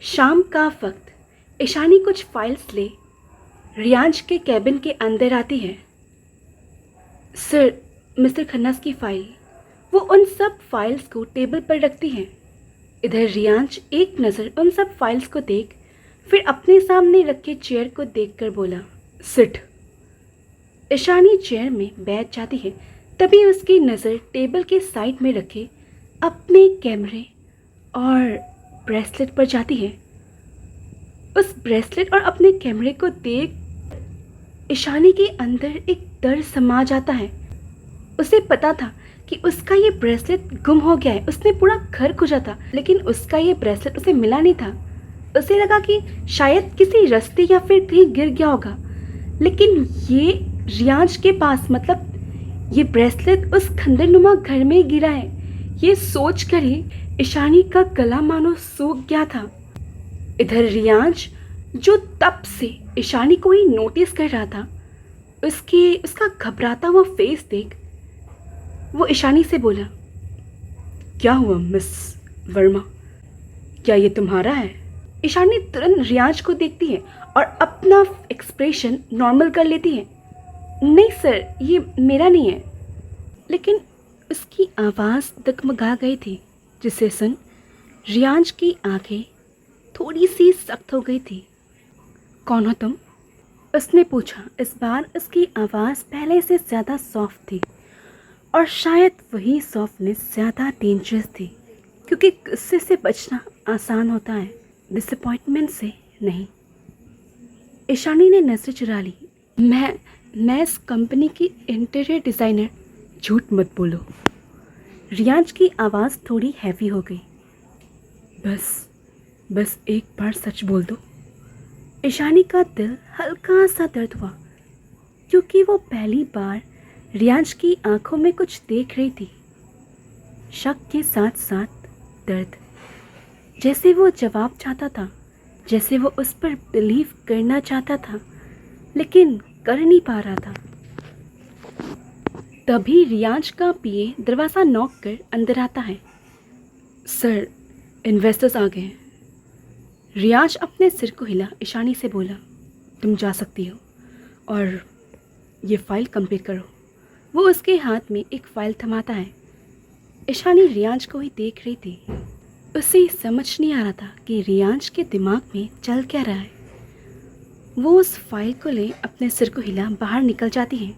शाम का वक्त ईशानी कुछ फाइल्स ले रियांश के कैबिन के अंदर आती है। सर, मिस्टर खन्नास की फाइल। वो उन सब फाइल्स को टेबल पर रखती है। इधर रियांश एक नज़र उन सब फाइल्स को देख फिर अपने सामने रखे चेयर को देखकर बोला, सिट। ईशानी चेयर में बैठ जाती है। तभी उसकी नज़र टेबल के साइड में रखे अपने कैमरे और ब्रेसलेट पर जाती है। उस ब्रेसलेट और अपने कैमरे को देख ईशानी के अंदर एक डर समा जाता है। उसे पता था कि उसका ये ब्रेसलेट गुम हो गया है। उसने पूरा घर खोजा था, लेकिन उसका ये ब्रेसलेट उसे मिला नहीं था। उसे लगा कि शायद किसी रास्ते या फिर कहीं गिर गया होगा, लेकिन ये रियांश के पास, मतलब ये ब्रेसलेट उस खंडरनुमा घर में गिरा है। ये सोच कर ही ईशानी का गला मानो सूख गया था। इधर रियांश, जो तब से ईशानी को ही नोटिस कर रहा था, उसका घबराता हुआ फेस देख वो ईशानी से बोला, क्या हुआ मिस वर्मा, क्या ये तुम्हारा है? ईशानी तुरंत रियांश को देखती है और अपना एक्सप्रेशन नॉर्मल कर लेती है। नहीं सर, ये मेरा नहीं है। लेकिन उसकी आवाज़ डगमगा गई थी, जिसे सुन रियांश की आंखें थोड़ी सी सख्त हो गई थी। कौन हो तुम? उसने पूछा। इस बार उसकी आवाज़ पहले से ज़्यादा सॉफ्ट थी, और शायद वही सॉफ्टनेस ज़्यादा डेंजरस थी, क्योंकि गुस्से से बचना आसान होता है, डिसअपॉइंटमेंट से नहीं। ईशानी ने नज़र चुरा ली। मैं इस कंपनी की इंटीरियर डिज़ाइनर। झूठ मत बोलो। रियांश की आवाज़ थोड़ी हैवी हो गई। बस एक बार सच बोल दो। ईशानी का दिल हल्का सा दर्द हुआ, क्योंकि वो पहली बार रियांश की आंखों में कुछ देख रही थी। शक के साथ साथ दर्द। जैसे वो जवाब चाहता था, जैसे वो उस पर बिलीव करना चाहता था, लेकिन कर नहीं पा रहा था। तभी रियांश का पीए दरवाज़ा नॉक कर अंदर आता है। सर, इन्वेस्टर्स आ गए हैं। रियांश अपने सिर को हिला ईशानी से बोला, तुम जा सकती हो और ये फाइल कंप्लीट करो। वो उसके हाथ में एक फ़ाइल थमाता है। ईशानी रियांश को ही देख रही थी। उसे समझ नहीं आ रहा था कि रियांश के दिमाग में चल क्या रहा है। वो उस फाइल को ले अपने सिर को हिला बाहर निकल जाती है।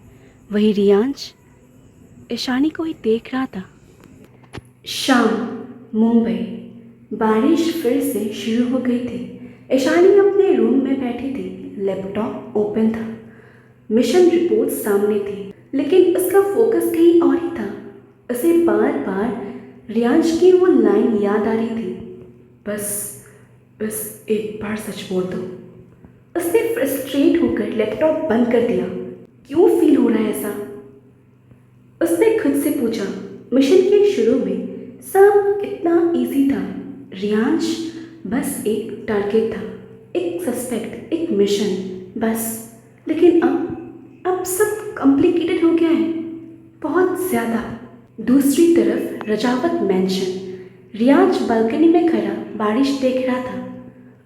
वही रियांश ईशानी को ही देख रहा था। शाम, मुंबई। बारिश फिर से शुरू हो गई थी। ईशानी अपने रूम में बैठी थी। लैपटॉप ओपन था, मिशन रिपोर्ट सामने थी, लेकिन उसका फोकस कहीं और ही था। उसे बार बार रियांश की वो लाइन याद आ रही थी, बस एक बार सच बोल दो। उसने फ्रस्ट्रेट होकर लैपटॉप बंद कर दिया। क्यों फील हो रहा है ऐसा? उसने खुद से पूछा। मिशन के शुरू में सब इतना इजी था। रियांश बस एक टारगेट था, एक सस्पेक्ट, एक मिशन, बस। लेकिन अब सब कॉम्प्लिकेटेड हो गया है, बहुत ज़्यादा। दूसरी तरफ रजावत मैंशन। रियांश बालकनी में खड़ा बारिश देख रहा था।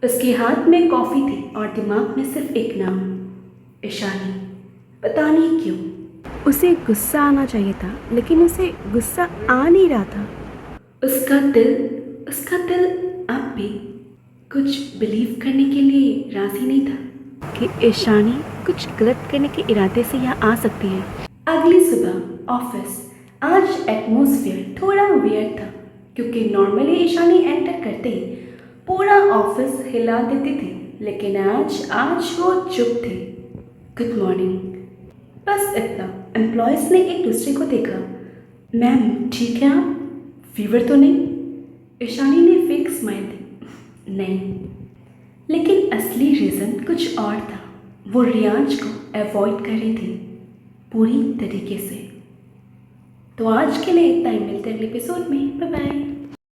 उसके हाथ में कॉफ़ी थी और दिमाग में सिर्फ एक नाम, ईशानी। पता नहीं क्यों उसे गुस्सा आना चाहिए था, लेकिन उसे गुस्सा आ नहीं रहा था। उसका दिल अब भी कुछ बिलीव करने के लिए राज़ी नहीं था कि ईशानी कुछ गलत करने के इरादे से यहाँ आ सकती है। अगली सुबह ऑफिस। आज एटमॉस्फेयर थोड़ा वियर्ड था, क्योंकि नॉर्मली ईशानी एंटर करते ही पूरा ऑफिस हिला देती थी, लेकिन आज वो चुप थी। गुड मॉर्निंग, बस इतना। एम्प्लॉयज़ ने एक दूसरे को देखा। मैम ठीक है आप? फीवर तो नहीं? ईशानी ने फेक स्माइल दी। नहीं। लेकिन असली रीज़न कुछ और था। वो रियांश को अवॉइड कर रही थी पूरी तरीके से। तो आज के लिए इतना ही। मिलते हैं अगले एपिसोड में। Bye bye.